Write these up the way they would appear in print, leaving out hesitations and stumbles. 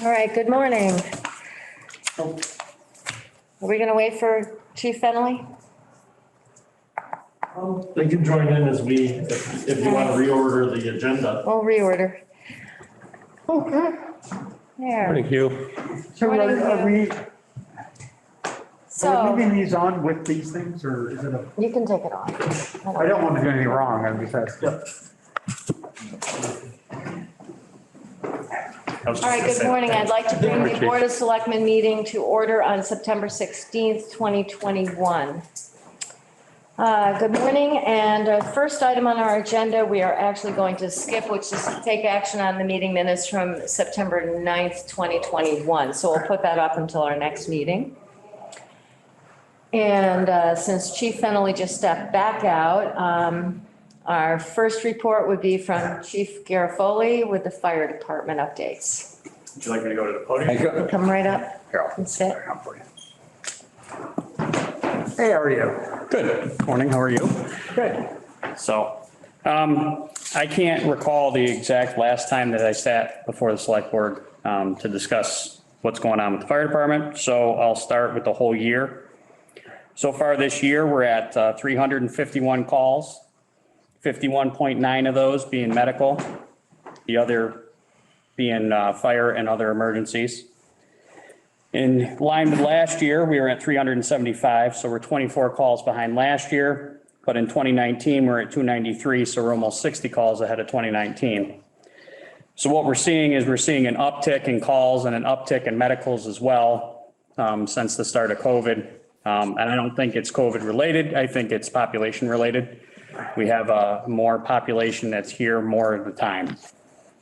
All right, good morning. Are we going to wait for Chief Fennelly? They can join in as if you want to reorder the agenda. We'll reorder. Okay. There. Thank you. So Morning, are we So leaving these on with these things, or is it a, you can take it off. I don't want to do anything wrong, I'm just asking. All right, good morning. I'd like to bring the Board of Selectmen meeting to order on September 16th, 2021. Good morning, and first item on our agenda, we are actually going to skip, which is to take action on the meeting minutes from September 9th, 2021. So we'll put that up until our next meeting. And since Chief Fennelly just stepped back out, our first report would be from Chief Garofoli with the fire department updates. Would you like me to go to the podium? Come right up and sit. Hey, how are you? Good. Morning, how are you? Good. So, I can't recall the exact last time that I sat before the select board to discuss what's going on with the fire department. So I'll start with the whole year. So far this year, we're at 351 calls, 51.9 of those being medical, the other being fire and other emergencies. In line with last year, we were at 375, so we're 24 calls behind last year. But in 2019, we're at 293, so we're almost 60 calls ahead of 2019. So what we're seeing is we're seeing an uptick in calls and an uptick in medicals as well since the start of COVID. And I don't think it's COVID related. I think it's population related. We have more population that's here more of the time.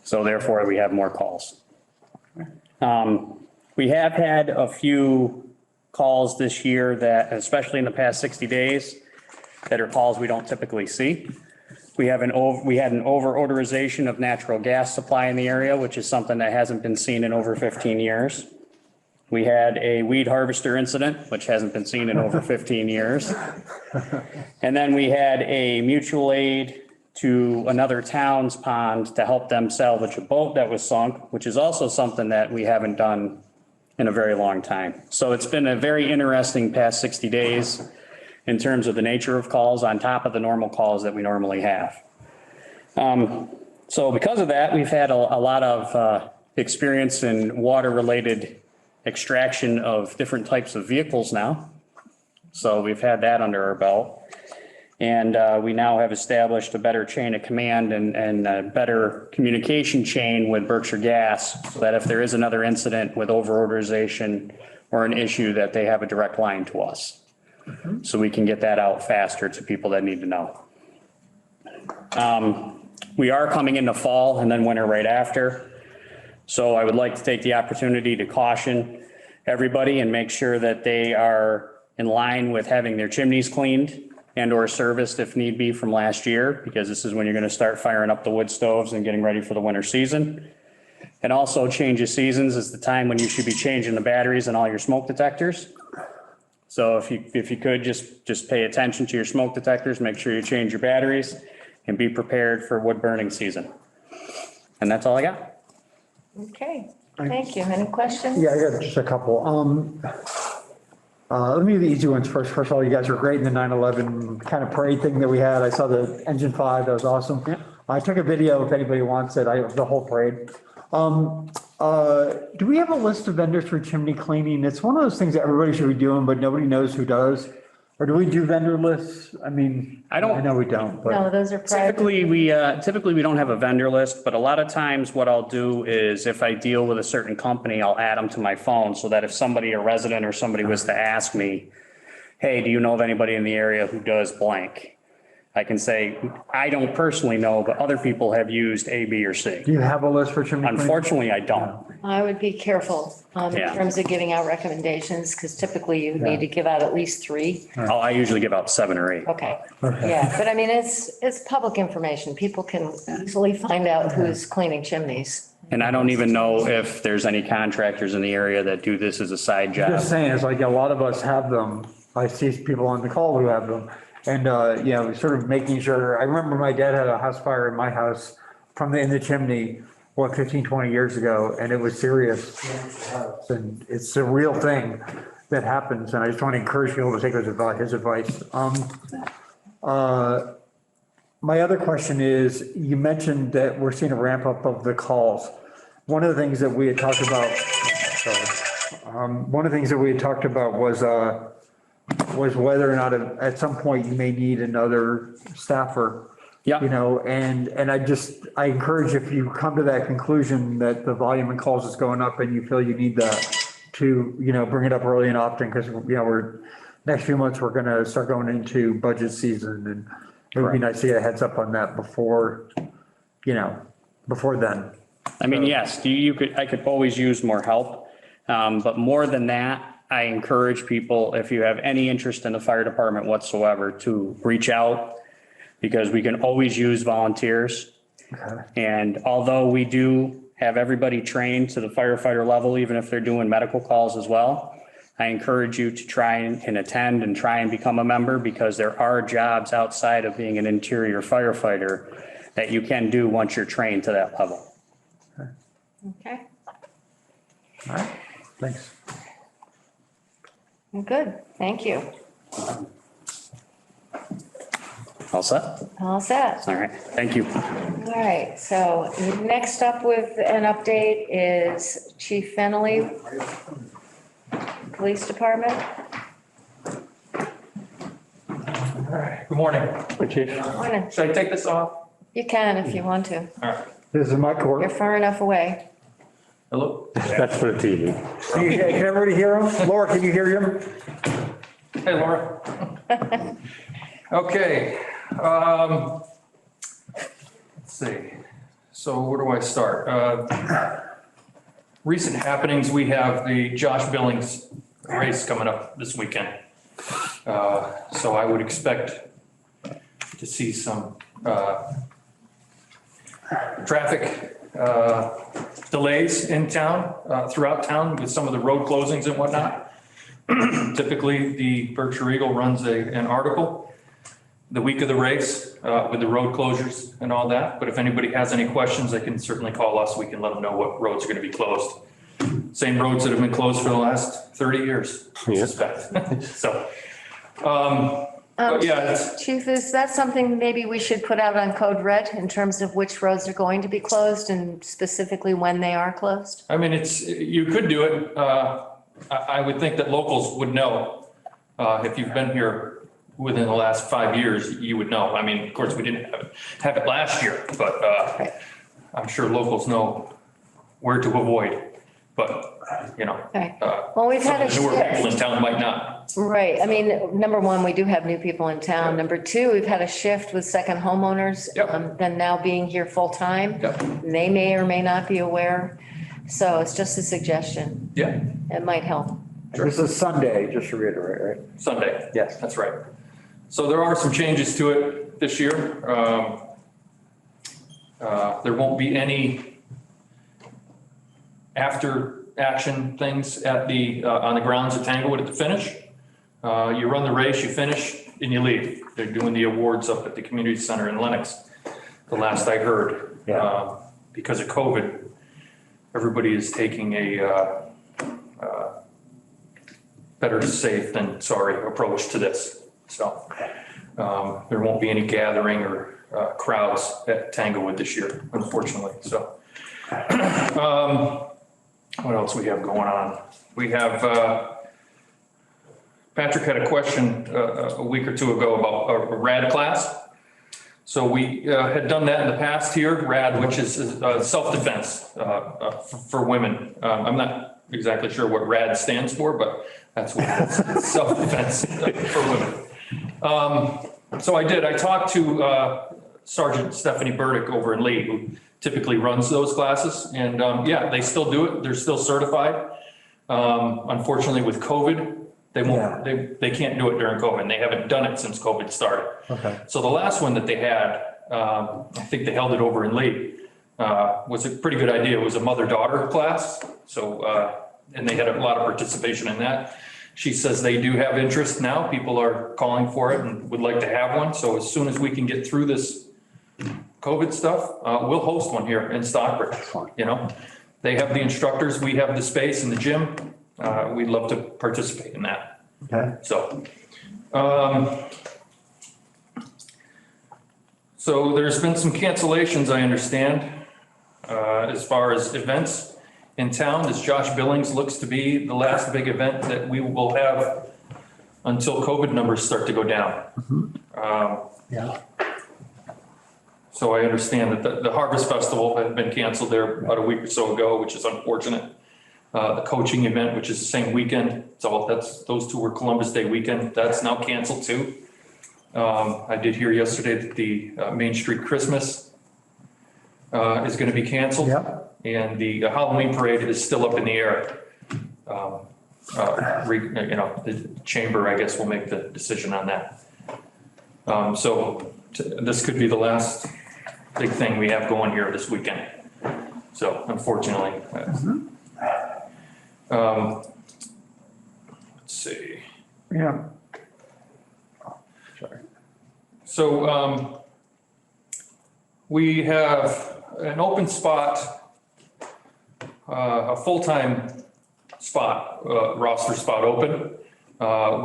So therefore, we have more calls. We have had a few calls this year that, especially in the past 60 days, that are calls we don't typically see. We had an over-orderization of natural gas supply in the area, which is something that hasn't been seen in over 15 years. We had a weed harvester incident, which hasn't been seen in over 15 years. And then we had a mutual aid to another town's pond to help them salvage a boat that was sunk, which is also something that we haven't done in a very long time. So it's been a very interesting past 60 days in terms of the nature of calls on top of the normal calls that we normally have. So because of that, we've had a lot of experience in water-related extraction of different types of vehicles now. So we've had that under our belt. And we now have established a better chain of command and a better communication chain with Berkshire Gas so that if there is another incident with over-orderization or an issue that they have a direct line to us. So we can get that out faster to people that need to know. We are coming into fall and then winter right after. So I would like to take the opportunity to caution everybody and make sure that they are in line with having their chimneys cleaned and or serviced if need be from last year, because this is when you're going to start firing up the wood stoves and getting ready for the winter season. And also change of seasons is the time when you should be changing the batteries in all your smoke detectors. So if you could just pay attention to your smoke detectors, make sure you change your batteries and be prepared for wood burning season. And that's all I got. Okay, thank you. Any questions? Yeah, I got just a couple. Let me do the easy ones first. First of all, you guys were great in the 9/11 kind of parade thing that we had. I saw the Engine 5, that was awesome. Yeah. I took a video if anybody wants it, the whole parade. Do we have a list of vendors for chimney cleaning? It's one of those things that everybody should be doing, but nobody knows who does. Or do we do vendor lists? I mean, I know we don't, but. No, those are private. Typically we don't have a vendor list, but a lot of times what I'll do is if I deal with a certain company, I'll add them to my phone so that if somebody, a resident or somebody was to ask me, hey, do you know of anybody in the area who does blank? I can say, I don't personally know, but other people have used A, B, or C. Do you have a list for chimney cleaning? Unfortunately, I don't. I would be careful in Yeah. terms of giving out recommendations, because typically you need to give out at least 3. I usually give out 7 or 8. Okay, yeah, but I mean, it's public information. People can easily find out who's cleaning chimneys. And I don't even know if there's any contractors in the area that do this as a side job. Just saying, it's like a lot of us have them. I see people on the call who have them. And, you know, sort of making sure, I remember my dad had a house fire in my house in the chimney. what, 15, 20 years ago, and it was serious. And it's a real thing that happens, and I just want to encourage people to take his advice. My other question is, you mentioned that we're seeing a ramp up of the calls. One of the things that we had talked about, was whether or not at some point you may need another staffer. Yeah. You know, and I encourage, if you come to that conclusion that the volume of calls is going up and you feel you need that, to, you know, bring it up early and often, because, you know, next few months, we're going to start going into budget season, and it would be nice to get a heads up on that before then. I mean, yes, I could always use more help. But more than that, I encourage people, if you have any interest in the fire department whatsoever, to reach out, because we can always use volunteers. Okay. And although we do have everybody trained to the firefighter level, even if they're doing medical calls as well, I encourage you to try and attend and try and become a member, because there are jobs outside of being an interior firefighter that you can do once you're trained to that level. Okay, All right, thanks. good, thank you. All set? All set. All right, thank you. All right, so next up with an update is Chief Fennelly, Police Department. Good morning. Morning. Should I take this off? You can if you want to. All right. This is my You're court. far enough away. Hello? That's for the TV. Can everybody hear him? Laura, can you hear him? Hey, Laura. Okay. Let's see. So where do I start? Recent happenings, we have the Josh Billings race coming up this weekend. So I would expect to see some traffic delays in town, throughout town, with some of the road closings and whatnot. Typically, the Berkshire Eagle runs an article the week of the race with the road closures and all that. But if anybody has any questions, they can certainly call us. We can let them know what roads are going to be closed. Same roads that have been closed for the last 30 years, I suspect. So, but yeah, it's, Chief, is that something maybe we should put out on Code Red in terms of which roads are going to be closed and specifically when they are closed? I mean, you could do it. I would think that locals would know. If you've been here within the last 5 years, you would know. I mean, of course, we didn't have it last year, but I'm sure locals know where to avoid. But, you know, Okay. Well, we've had a some of the newer people in shift. town might not. Right. I mean, number one, we do have new people in town. Number two, we've had a shift with second homeowners. Yep. Then now being here full time. Yep. They may or may not be aware. So it's just a suggestion. Yeah, It might help. This is Sunday, just to reiterate, right? Sunday. Yes. That's right. So there are some changes to it this year. There won't be any after action things at on the grounds at Tanglewood at the finish. You run the race, you finish, and you leave. They're doing the awards up at the community center in Lenox, the last I heard. Yeah. Because of COVID, everybody is taking a better safe than sorry approach to this. So there won't be any gathering or crowds at Tanglewood this year, unfortunately. So what else we have going on? We have, Patrick had a question a week or two ago about a RAD class. So we had done that in the past here, RAD, which is self-defense for women. I'm not exactly sure what RAD stands for, but that's what it is. It's self-defense for women. So I talked to Sergeant Stephanie Burdick over in Lee, who typically runs those classes. And yeah, they still do it. They're still certified. Unfortunately, with COVID, they won't, they can't do it during COVID, and they haven't done it since COVID started. Okay. So the last one that they had, I think they held it over in Lee, was a pretty good idea. It was a mother-daughter class. So, and they had a lot of participation in that. She says they do have interest now. People are calling for it and would like to have one. So as soon as we can get through this COVID stuff, we'll host one here in Stockbridge. You know, they have the instructors, we have the space in the gym. We'd love to participate in that. Okay. So there's been some cancellations, I understand, as far as events in town. This Josh Billings looks to be the last big event that we will have until COVID numbers start to go down. Yeah. So I understand that the Harvest Festival had been canceled there about a week or so ago, which is unfortunate. The coaching event, which is the same weekend, those two were Columbus Day weekend, that's now canceled too. I did hear yesterday that the Main Street Christmas is going to be canceled. Yeah. And the Halloween parade is still up in the air. The chamber, I guess, will make the decision on that. This could be the last big thing we have going here this weekend. So unfortunately. Let's see. Yeah. Sorry. So we have an open spot, a full-time spot, roster spot open.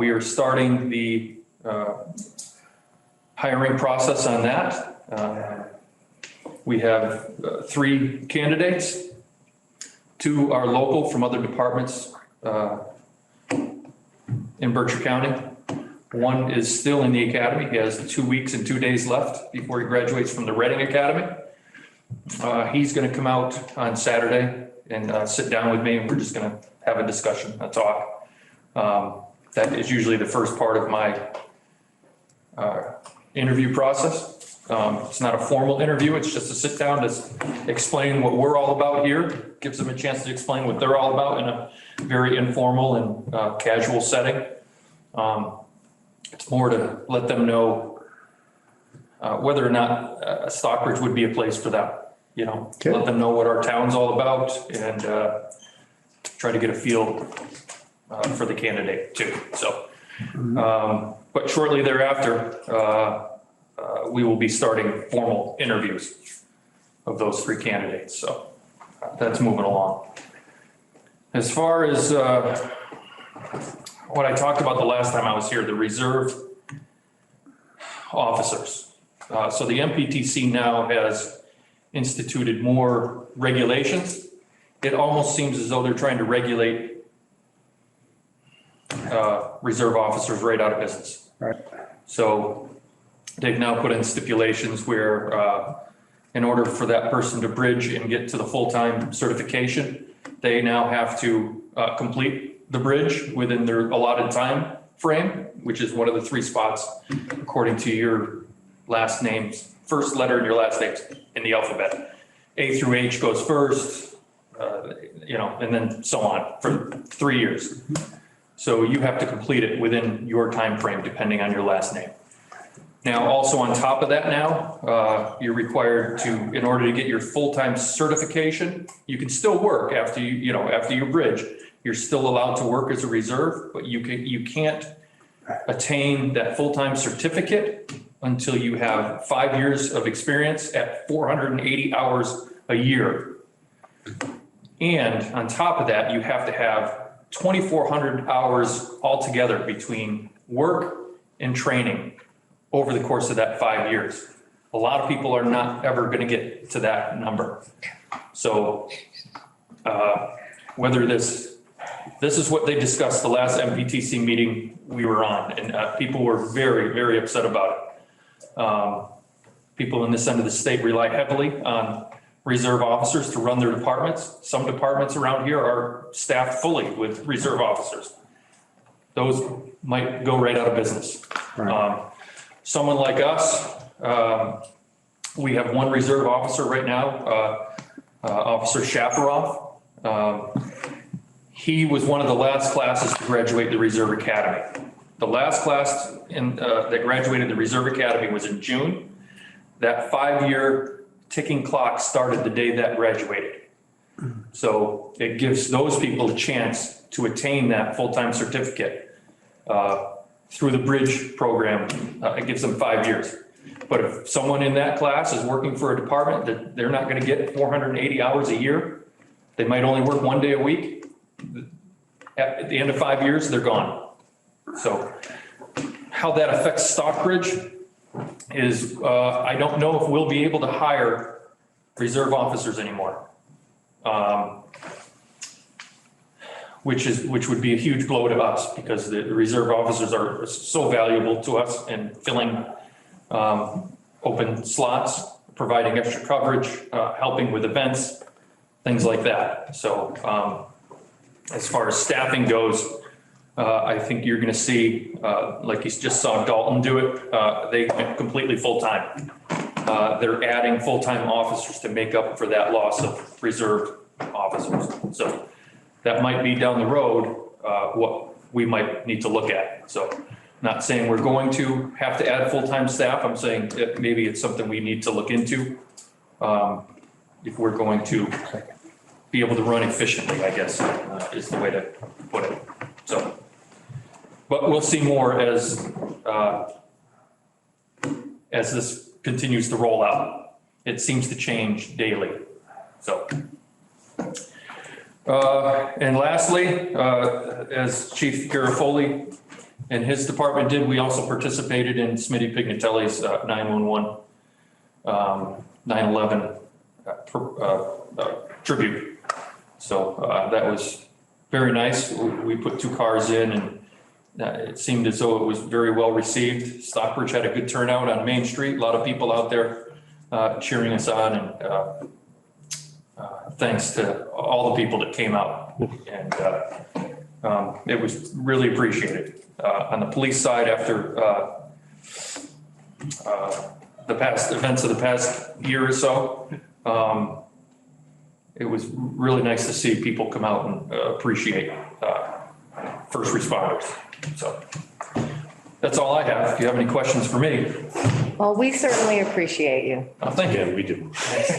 We are starting the hiring process on that. We have 3 candidates. 2 are local from other departments in Berkshire County. 1 is still in the academy. He has 2 weeks and 2 days left before he graduates from the Reading Academy. He's going to come out on Saturday and sit down with me, and we're just going to have a discussion, a talk. That is usually the first part of my interview process. It's not a formal interview. It's just a sit down to explain what we're all about here. Gives them a chance to explain what they're all about in a very informal and casual setting. It's more to let them know whether or not Stockbridge would be a place for them. You know, Okay. Let them know what our town's all about and try to get a feel for the candidate too. So, but shortly thereafter, we will be starting formal interviews of those 3 candidates. So that's moving along. As far as what I talked about the last time I was here, the reserve officers. So the MPTC now has instituted more regulations. It almost seems as though they're trying to regulate reserve officers right out of business. Right. So they've now put in stipulations where in order for that person to bridge and get to the full-time certification, they now have to complete the bridge within their allotted time frame, which is one of the 3 spots according to your last names, first letter in your last names in the alphabet. A through H goes first, and then so on for 3 years. So you have to complete it within your time frame, depending on your last name. Now, also on top of that now, you're required to, in order to get your full-time certification, you can still work after after you bridge. You're still allowed to work as a reserve, but you can't attain that full-time certificate until you have 5 years of experience at 480 hours a year. And on top of that, you have to have 2,400 hours altogether between work and training over the course of that 5 years. A lot of people are not ever going to get to that number. So whether this is what they discussed the last MPTC meeting we were on, and people were very, very upset about it. People in this end of the state rely heavily on reserve officers to run their departments. Some departments around here are staffed fully with reserve officers. Those might go right out of business. Right. Someone like us, we have 1 reserve officer right now, Officer Shaparoff. He was one of the last classes to graduate the Reserve Academy. The last class that graduated the Reserve Academy was in June. That 5-year ticking clock started the day that graduated. So it gives those people a chance to attain that full-time certificate through the bridge program. It gives them 5 years. But if someone in that class is working for a department that they're not gonna get 480 hours a year, they might only work 1 day a week. At the end of 5 years, they're gone. So how that affects Stockbridge is, I don't know if we'll be able to hire reserve officers anymore. Which would be a huge blow to us because the reserve officers are so valuable to us in filling open slots, providing extra coverage, helping with events, things like that. So as far as staffing goes, I think you're going to see, like you just saw Dalton do it, they went completely full-time. They're adding full-time officers to make up for that loss of reserve officers. So that might be down the road, what we might need to look at. So not saying we're going to have to add full-time staff. I'm saying that maybe it's something we need to look into if we're going to be able to run efficiently, I guess, is the way to put it. So, but we'll see more as this continues to roll out. It seems to change daily. So. And lastly, as Chief Garofoli and his department did, we also participated in Smitty Pignatelli's 911, 9/11 tribute. So that was very nice. We put 2 cars in and it seemed as though it was very well received. Stockbridge had a good turnout on Main Street. A lot of people out there cheering us on, and thanks to all the people that came out, and it was really appreciated. On the police side, after the past events of the past year or so, it was really nice to see people come out and appreciate first responders. So that's all I have. If you have any questions for me. Well, we certainly appreciate you. Thank you. Yeah, we do.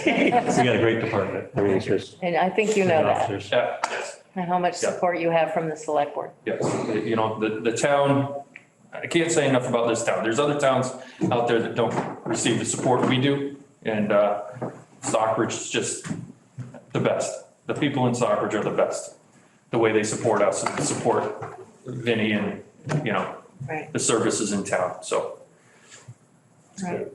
We got a great department. I mean, it's just. And I think you know that, officers. Yeah, yes. and how much support you have from the select board. Yes, you know, the town, I can't say enough about this town. There's other towns out there that don't receive the support we do. And Stockbridge is just the best. The people in Stockbridge are the best. The way they support us and support Vinny and, you know, Right. the services in town, so. Right.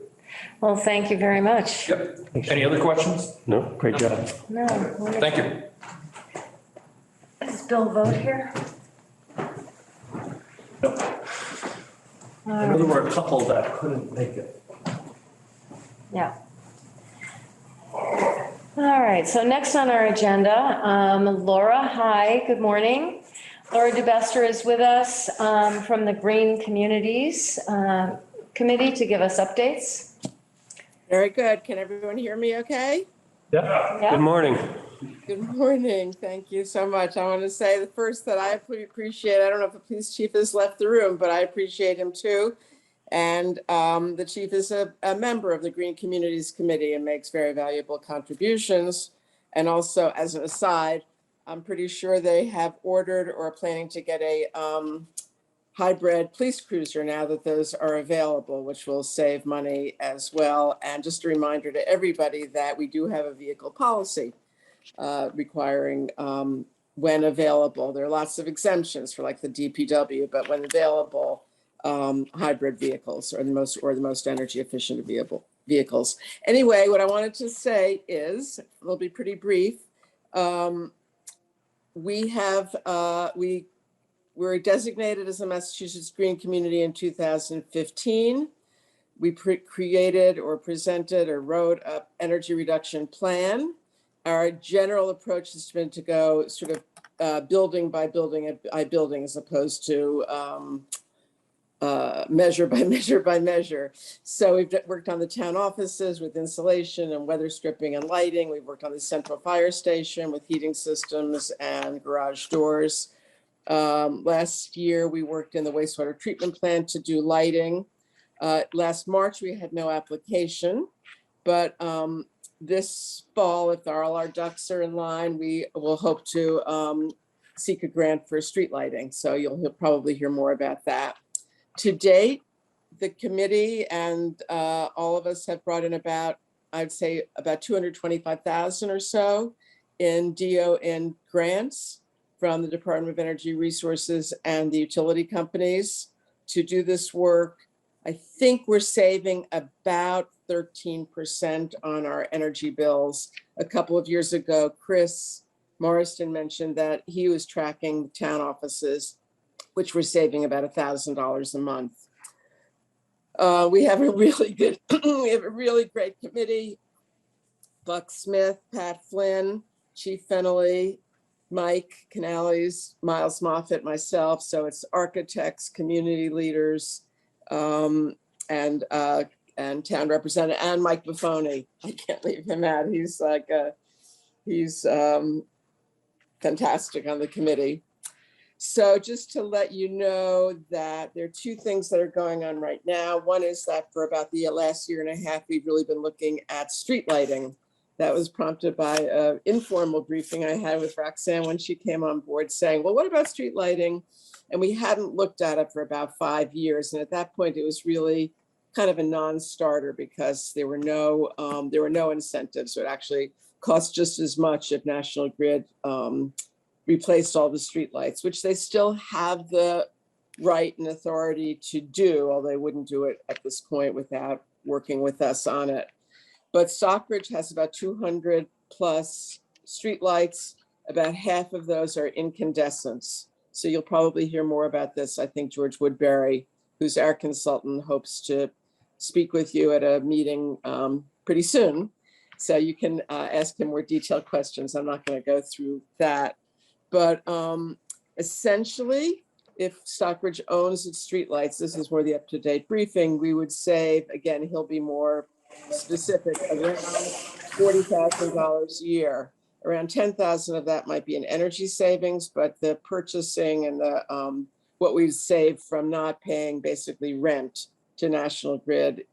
Well, thank you very much. Yep. Any other questions? No, great job. No. Thank you. Does Bill vote here? I know there were a couple that couldn't make it. Yeah. All right, so next on our agenda, Laura, hi, good morning. Laura DeBester is with us from the Green Communities Committee to give us updates. Very good. Can everyone hear me okay? Yeah. Yeah. Good morning. Good morning. Thank you so much. I want to say the first that I appreciate, I don't know if the police chief has left the room, but I appreciate him too. And the chief is a member of the Green Communities Committee and makes very valuable contributions. And also, as an aside, I'm pretty sure they have ordered or are planning to get a hybrid police cruiser now that those are available, which will save money as well. And just a reminder to everybody that we do have a vehicle policy requiring when available. There are lots of exemptions for like the DPW, but when available, hybrid vehicles are the most energy efficient vehicles. Anyway, what I wanted to say is, it'll be pretty brief. We were designated as a Massachusetts Green Community in 2015. We created or presented or wrote an energy reduction plan. Our general approach has been to go sort of building by building as opposed to measure by measure by measure. So we've worked on the town offices with insulation and weather stripping and lighting. We've worked on the central fire station with heating systems and garage doors. Last year, we worked in the wastewater treatment plant to do lighting. Last March, we had no application, but this fall, if all our ducks are in line, we will hope to seek a grant for street lighting. So you'll probably hear more about that. To date, the committee and all of us have brought in about, I'd say about 225,000 or so in in grants from the Department of Energy Resources and the utility companies to do this work. I think we're saving about 13% on our energy bills. A couple of years ago, Chris Morrison mentioned that he was tracking town offices, which were saving about $1,000 a month. We have a really good, we have a really great committee. Buck Smith, Pat Flynn, Chief Fennelly, Mike Canales, Miles Moffett, myself. So it's architects, community leaders, and town representative, and Mike Buffoni. I can't leave him out. He's like, he's fantastic on the committee. So just to let you know that there are two things that are going on right now. One is that for about the last year and a half, we've really been looking at street lighting. That was prompted by an informal briefing I had with Roxanne when she came on board saying, well, what about street lighting? And we hadn't looked at it for about 5 years. And at that point, it was really kind of a non-starter because there were no incentives. So it actually cost just as much if National Grid replaced all the streetlights, which they still have the right and authority to do, although they wouldn't do it at this point without working with us on it. But Stockbridge has about 200 plus streetlights. About half of those are incandescents. So you'll probably hear more about this. I think George Woodbury, who's our consultant, hopes to speak with you at a meeting pretty soon. So you can ask him more detailed questions. I'm not going to go through that. But essentially, if Stockbridge owns its streetlights, this is where the up-to-date briefing, we would save, again, he'll be more specific, around $40,000 a year. Around 10,000 of that might be in energy savings, but the purchasing and the what we've saved from not paying basically rent to National Grid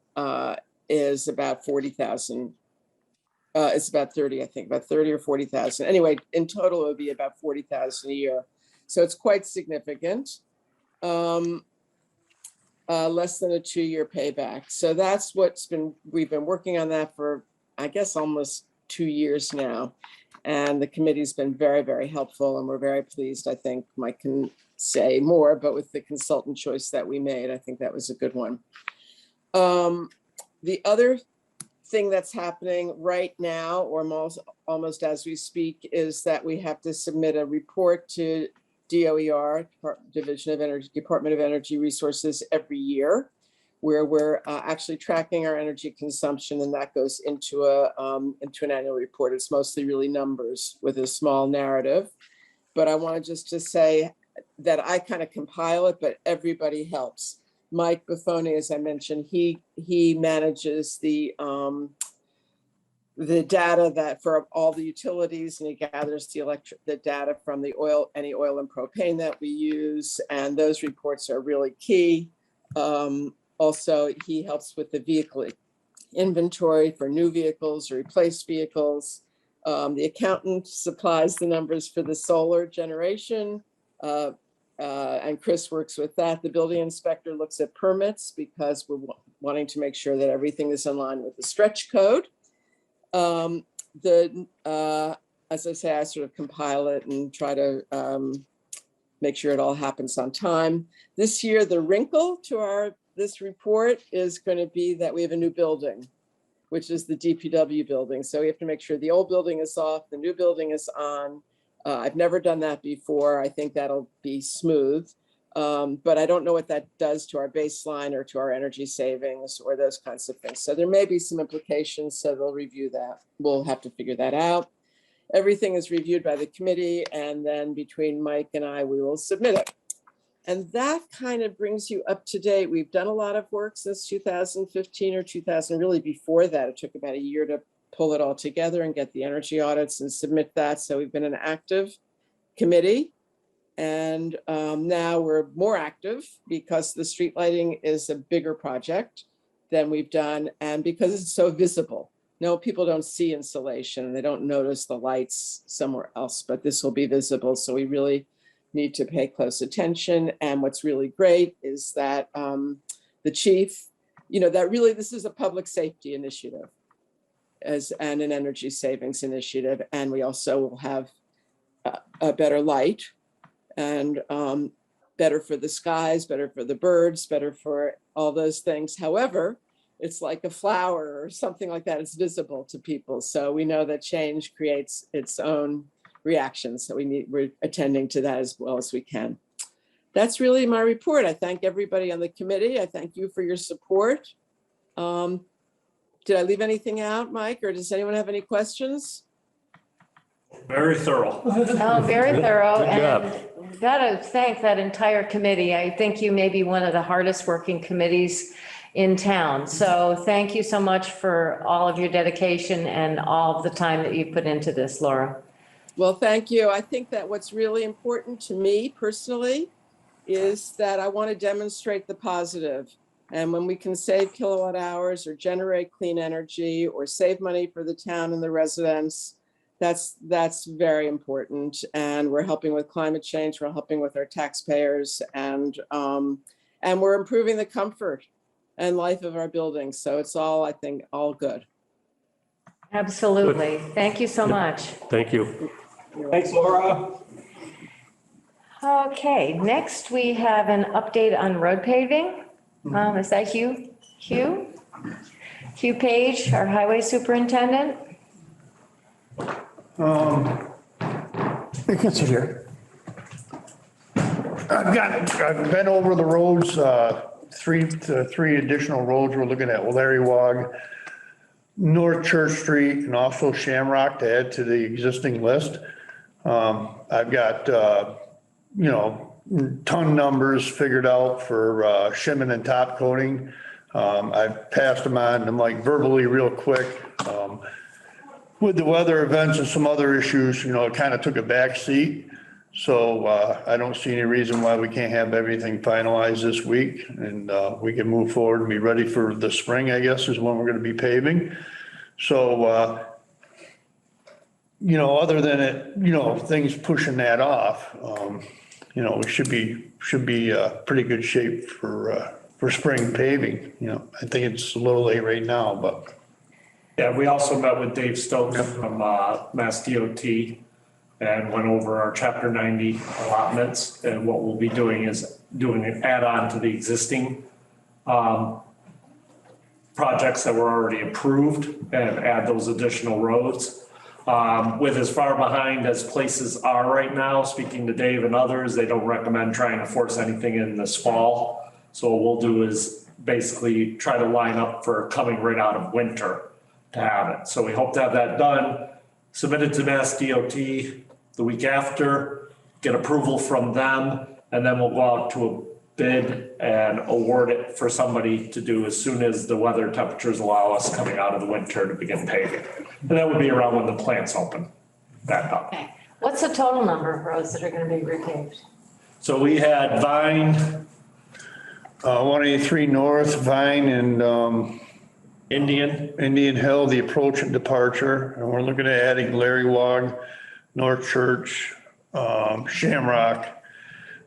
is about 40,000. It's about 30, I think, about 30 or 40,000. Anyway, in total, it would be about 40,000 a year. So it's quite significant. Less than a 2-year payback. So that's we've been working on that for, I guess, almost 2 years now. And the committee's been very, very helpful and we're very pleased. I think Mike can say more, but with the consultant choice that we made, I think that was a good one. The other thing that's happening right now, or almost as we speak, is that we have to submit a report to DOER, Department of Energy Resources, every year, where we're actually tracking our energy consumption, and that goes into an annual report. It's mostly really numbers with a small narrative. But I wanted just to say that I kind of compile it, but everybody helps. Mike Buffoni, as I mentioned, he manages the data that for all the utilities, and he gathers the data from the any oil and propane that we use, and those reports are really key. Also, he helps with the vehicle inventory for new vehicles or replaced vehicles. The accountant supplies the numbers for the solar generation, and Chris works with that. The building inspector looks at permits because we're wanting to make sure that everything is in line with the stretch code. As I say, I sort of compile it and try to make sure it all happens on time. This year, the wrinkle to this report is going to be that we have a new building, which is the DPW building. So we have to make sure the old building is off, the new building is on. I've never done that before. I think that'll be smooth. But I don't know what that does to our baseline or to our energy savings or those kinds of things. So there may be some implications, so they'll review that. We'll have to figure that out. Everything is reviewed by the committee, and then between Mike and I, we will submit it. And that kind of brings you up to date. We've done a lot of work since 2015 or 2000, really before that. It took about a year to pull it all together and get the energy audits and submit that. So we've been an active committee. And now we're more active because the street lighting is a bigger project than we've done, and because it's so visible. No, people don't see insulation and they don't notice the lights somewhere else, but this will be visible. So we really need to pay close attention. And what's really great is that the chief, that really this is a public safety initiative and an energy savings initiative. And we also will have a better light and better for the skies, better for the birds, better for all those things. However, it's like a flower or something like that. It's visible to people. So we know that change creates its own reactions. So we're attending to that as well as we can. That's really my report. I thank everybody on the committee. I thank you for your support. Did I leave anything out, Mike, or does anyone have any questions? Very thorough. Oh, very thorough. Good job. And gotta thank that entire committee. I think you may be one of the hardest working committees in town. So thank you so much for all of your dedication and all of the time that you put into this, Laura. Well, thank you. I think that what's really important to me personally is that I want to demonstrate the positive. And when we can save kilowatt hours or generate clean energy or save money for the town and the residents, that's very important. And we're helping with climate change. We're helping with our taxpayers, and we're improving the comfort and life of our buildings. So it's all, I think, all good. Absolutely. Thank you so much. Thank you. Thanks, Laura. Okay, next we have an update on road paving. Is that Hugh? Hugh Page, our highway superintendent? You can sit here. I've been over the roads, three additional roads. We're looking at Larry Wog, North Church Street, and also Shamrock to add to the existing list. I've got, ton numbers figured out for shimming and top coating. I've passed them on to Mike verbally real quick. With the weather events and some other issues, it kind of took a back seat. So I don't see any reason why we can't have everything finalized this week, and we can move forward and be ready for the spring, I guess, is when we're going to be paving. So, other than it, things pushing that off, we should be pretty good shape for spring paving. I think it's a little late right now, but. Yeah, we also met with Dave Stokes from Mass DOT and went over our Chapter 90 allotments. And what we'll be doing is doing an add-on to the existing projects that were already approved and add those additional roads. With as far behind as places are right now, speaking to Dave and others, they don't recommend trying to force anything in this fall. So what we'll do is basically try to line up for coming right out of winter to have it. So we hope to have that done, submitted to Mass DOT the week after, get approval from them, and then we'll go out to a bid and award it for somebody to do as soon as the weather temperatures allow us coming out of the winter to begin paving. And that would be around when the plants open back up. Okay. What's the total number of roads that are going to be repaved? So we had Vine, 183 North, Vine, and Indian Hill, the approach and departure. And we're looking at adding Larry Wog, North Church, Shamrock.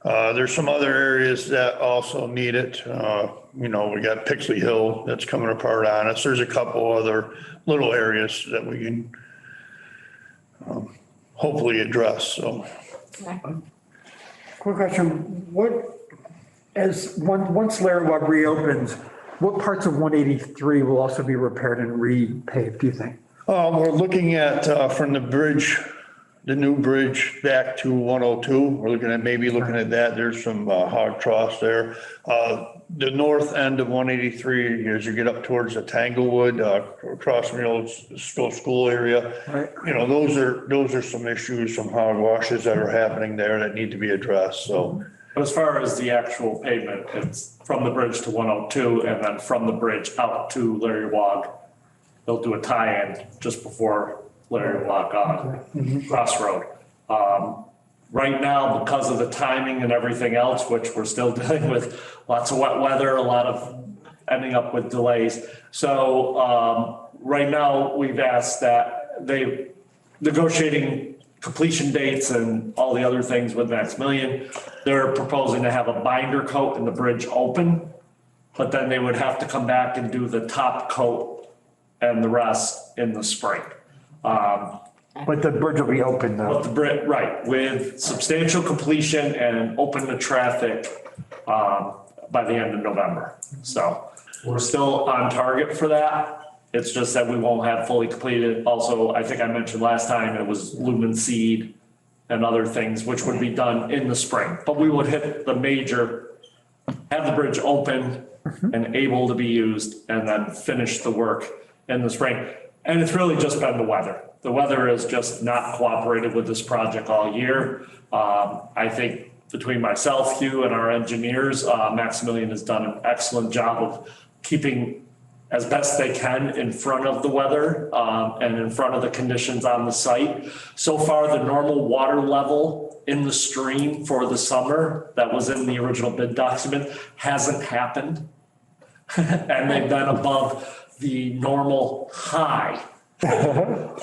There's some other areas that also need it. We got Pixley Hill that's coming apart on us. There's a couple other little areas that we can hopefully address, so. Okay. Quick question, once Larry Wog reopens, what parts of 183 will also be repaired and repaved, do you think? We're looking at from the bridge, the new bridge back to 102. We're looking at that. There's some hog troughs there. The north end of 183, as you get up towards the Tanglewood, across from the old school area. Right. Those are some issues, some hog washes that are happening there that need to be addressed, so. as far as the actual pavement, it's from the bridge to 102 and then from the bridge out to Larry Wog. They'll do a tie-in just before Larry Wog Crossroad. Right now, because of the timing and everything else, which we're still dealing with lots of wet weather, a lot of ending up with delays. So right now, we've asked that they negotiating completion dates and all the other things with Maximilian. They're proposing to have a binder coat and the bridge open but then they would have to come back and do the top coat and the rest in the spring. But the bridge will be open though. But the right, with substantial completion and open to traffic, by the end of November. So we're still on target for that. It's just that we won't have fully completed. Also, I think I mentioned last time, it was lumen seed and other things, which would be done in the spring. But we would hit the major, have the bridge open and able to be used, and then finish the work in the spring. And it's really just been the weather. The weather has just not cooperated with this project all year. I think between myself, Hugh, and our engineers, Maximilian has done an excellent job of keeping as best they can in front of the weather and in front of the conditions on the site. So far, the normal water level in the stream for the summer that was in the original bid document hasn't happened. And they've been above the normal high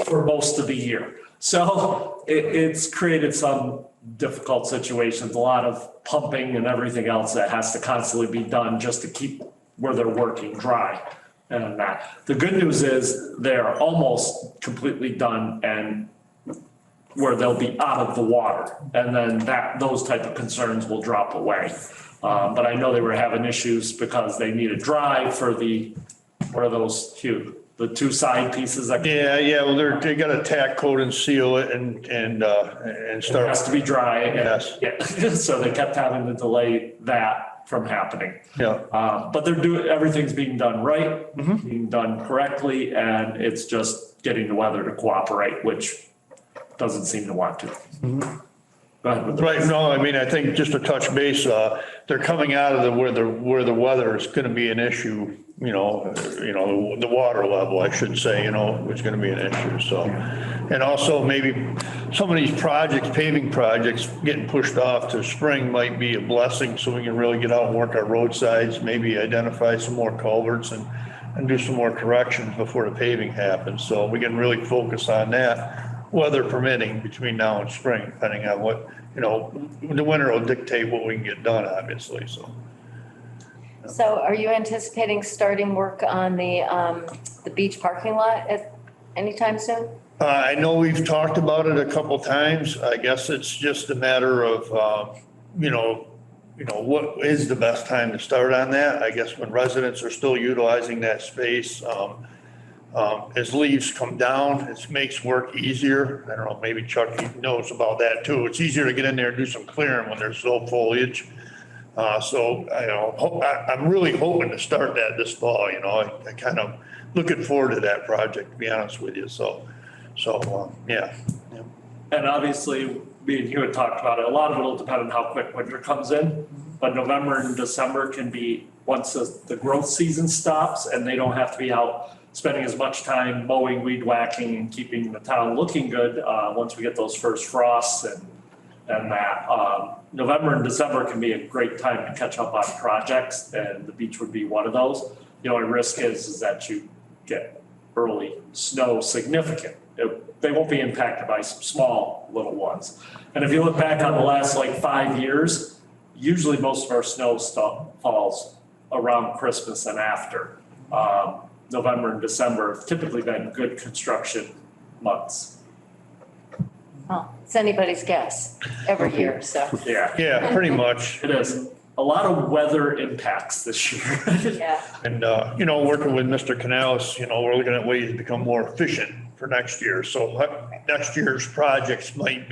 for most of the year. So it's created some difficult situations, a lot of pumping and everything else that has to constantly be done just to keep where they're working dry. And that. The good news is they're almost completely done and where they'll be out of the water. And then those type of concerns will drop away. But I know they were having issues because they need a drive for what are those, Hugh? The two side pieces that. Yeah, well, they got to tack coat and seal it and start. It has to be dry. Yes. Yeah. So they kept having to delay that from happening. Yeah. But everything's being done right, being done correctly, and it's just getting the weather to cooperate, which doesn't seem to want to. Go ahead with the Right, no, I mean, I think just to touch base, they're coming out of where the weather is gonna be an issue, the water level, I should say, is gonna be an issue, so. And also maybe some of these projects, paving projects, getting pushed off to spring might be a blessing, so we can really get out and work our roadsides, maybe identify some more culverts and do some more corrections before the paving happens, so we can really focus on that. Weather permitting between now and spring, depending on what, the winter will dictate what we can get done, obviously, so. So are you anticipating starting work on the beach parking lot at anytime soon? I know we've talked about it a couple times. I guess it's just a matter of, what is the best time to start on that? I guess when residents are still utilizing that space, as leaves come down, it makes work easier. I don't know, maybe Chuck knows about that too. It's easier to get in there and do some clearing when there's low foliage. I'm really hoping to start that this fall, I kind of looking forward to that project, to be honest with you. Yeah. And obviously, me and you had talked about it, a lot of it will depend on how quick winter comes in, but November and December can be, once the growth season stops and they don't have to be out spending as much time mowing, weed whacking, and keeping the town looking good, once we get those first frosts and that. November and December can be a great time to catch up on projects, and the beach would be one of those. The only risk is that you get early snow significant. They won't be impacted by some small little ones. And if you look back on the last 5 years, usually most of our snow falls around Christmas and after. November and December have typically been good construction months. Well, it's anybody's guess every year, so, Yeah, pretty much. It is. A lot of weather impacts this year. yeah. And, working with Mr. Canales, we're looking at ways to become more efficient for next year. So next year's projects might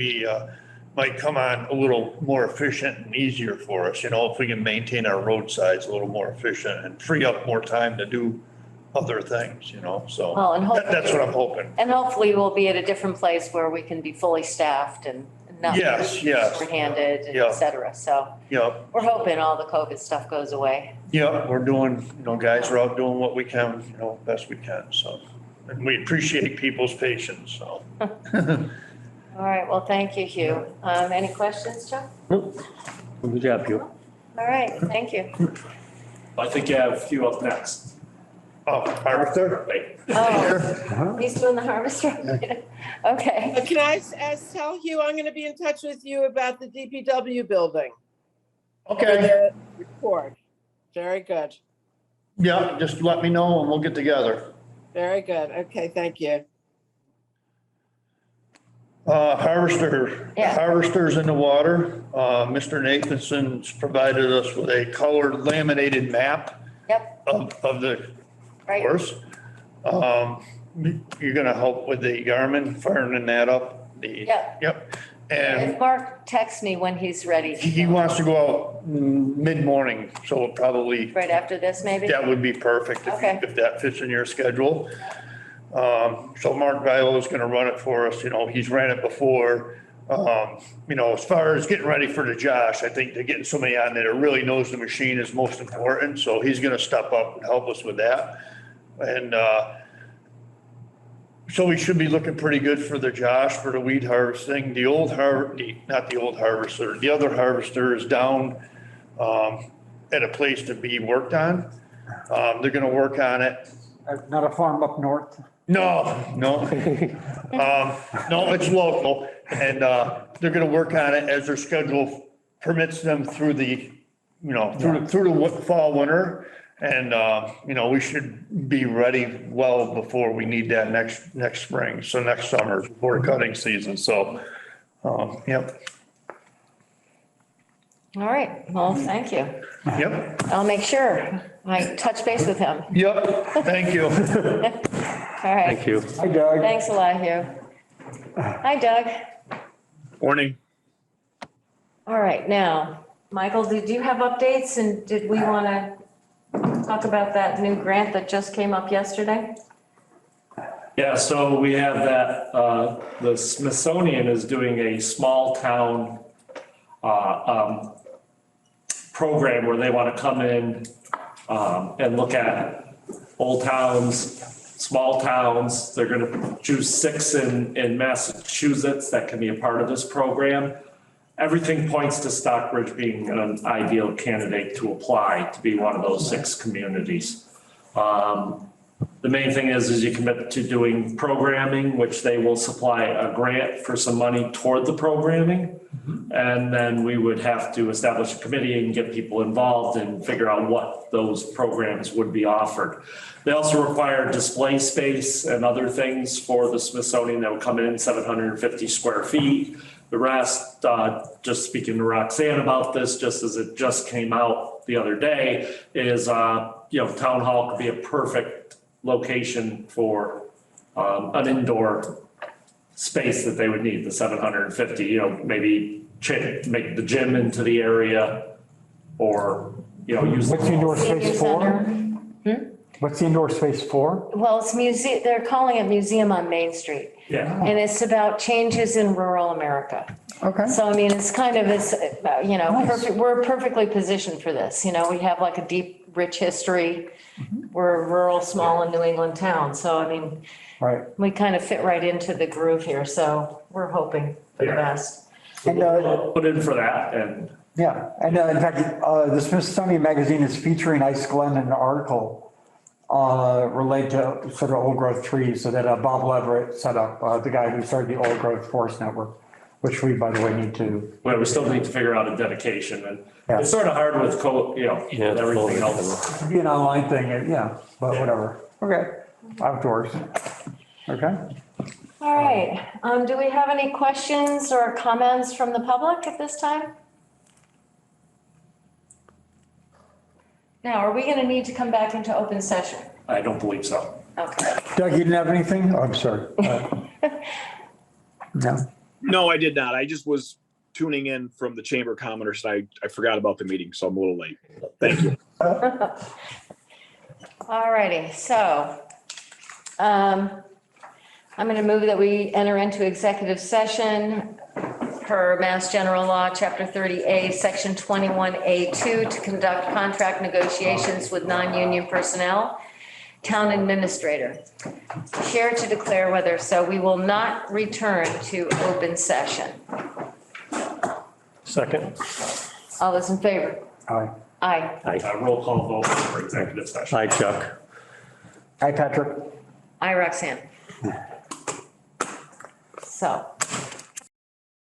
come on a little more efficient and easier for us, if we can maintain our roadsides a little more efficient and free up more time to do other things, so Well, and hopefully- that's what I'm hoping. And hopefully we'll be at a different place where we can be fully staffed and not Yes. short-handed, and Yeah. et cetera. So Yep, we're hoping all the COVID stuff goes away. we're doing, guys are out doing what we can, best we can, so. And we appreciate people's patience, so. All right, well, thank you, Hugh. Any questions, Chuck? Good job, Hugh. All right, thank you. I think you have a few up next. Oh, harvester? Right. Oh, he's doing the harvester? Okay. Can I tell Hugh, I'm going to be in touch with you about the DPW building. For Okay, the report. Very good. Yeah, just let me know and we'll get together. Very good. Okay, thank you. Yeah. Harvesters in the water. Mr. Nathanson's provided us with a colored laminated map Yep, of the right. course. You're gonna help with the Garmin, firing that up? Yeah. Yep. If And Mark texts me when he's ready, he wants to go out mid-morning, so probably right after this, maybe? that would be perfect Okay. if that fits in your schedule. So Mark Viola is gonna run it for us, he's ran it before. As far as getting ready for the Josh, I think that getting somebody on there that really knows the machine is most important, so he's gonna step up and help us with that. And, so we should be looking pretty good for the Josh, for the weed harvesting. The other harvester is down, at a place to be worked on. They're gonna work on it. Not a farm up north? No, no. No, it's local and, they're gonna work on it as their schedule permits them through the, through the fall, winter. And, we should be ready well before we need that next spring. So next summer before cutting season. So, yep, All right, well, thank you. yep, I'll make sure I touch base with him. yep. Thank you. All right. Thank you. Hi, Doug. Thanks a lot, Hugh. Hi, Doug. Morning. All right, now, Michael, did you have updates and did we want to talk about that new grant that just came up yesterday? Yeah, so we have that, the Smithsonian is doing a small town, program where they want to come in, and look at old towns, small towns. They're going to choose 6 in Massachusetts that can be a part of this program. Everything points to Stockbridge being an ideal candidate to apply to be one of those 6 communities. The main thing is you commit to doing programming, which they will supply a grant for some money toward the programming. And then we would have to establish a committee and get people involved and figure out what those programs would be offered. They also require display space and other things for the Smithsonian that would come in 750 square feet. The rest, just speaking to Roxanne about this, just as it just came out the other day, is, town hall could be a perfect location for an indoor space that they would need, the 750, maybe make the gym into the area or, use. What's the indoor Senior space for? center. What's the indoor space for? Well, it's museum, they're calling it Museum on Main Street. Yeah, And it's about changes in rural America. Okay. So I mean, it's kind of, Nice. perfect, we're perfectly positioned for this. We have like a deep, rich history. We're a rural, small and New England town. So I mean, Right. we kind of fit right into the groove here. So we're hoping for the Yeah. best. And, put in for that and yeah, and in fact, the Smithsonian Magazine is featuring Ice Glen in an article related to sort of old growth trees, so that Bob Leverett set up, the guy who started the Old Growth Forest Network, which we, by the way, need to. well, we still need to figure out a dedication and Yeah. it's sort of hard with everything else. It'd be an online thing, yeah, but whatever. Okay, outdoors. Okay. All right. Do we have any questions or comments from the public at this time? Now, are we going to need to come back into open session? I don't believe so. Okay. Doug, you didn't have anything? Oh, I'm sorry. No. No, I did not. I just was tuning in from the chamber commenters. I forgot about the meeting, so I'm a little late. Thank you. All righty. So I'm going to move that we enter into executive session per Mass General Law, Chapter 30A, Section 21A2, to conduct contract negotiations with non-union personnel, town administrator. Chair to declare whether so. We will not return to open session. Second. All those in favor? Aye. Aye. Roll call vote for executive session. Hi, Chuck. Hi, Patrick. Aye, Roxanne. So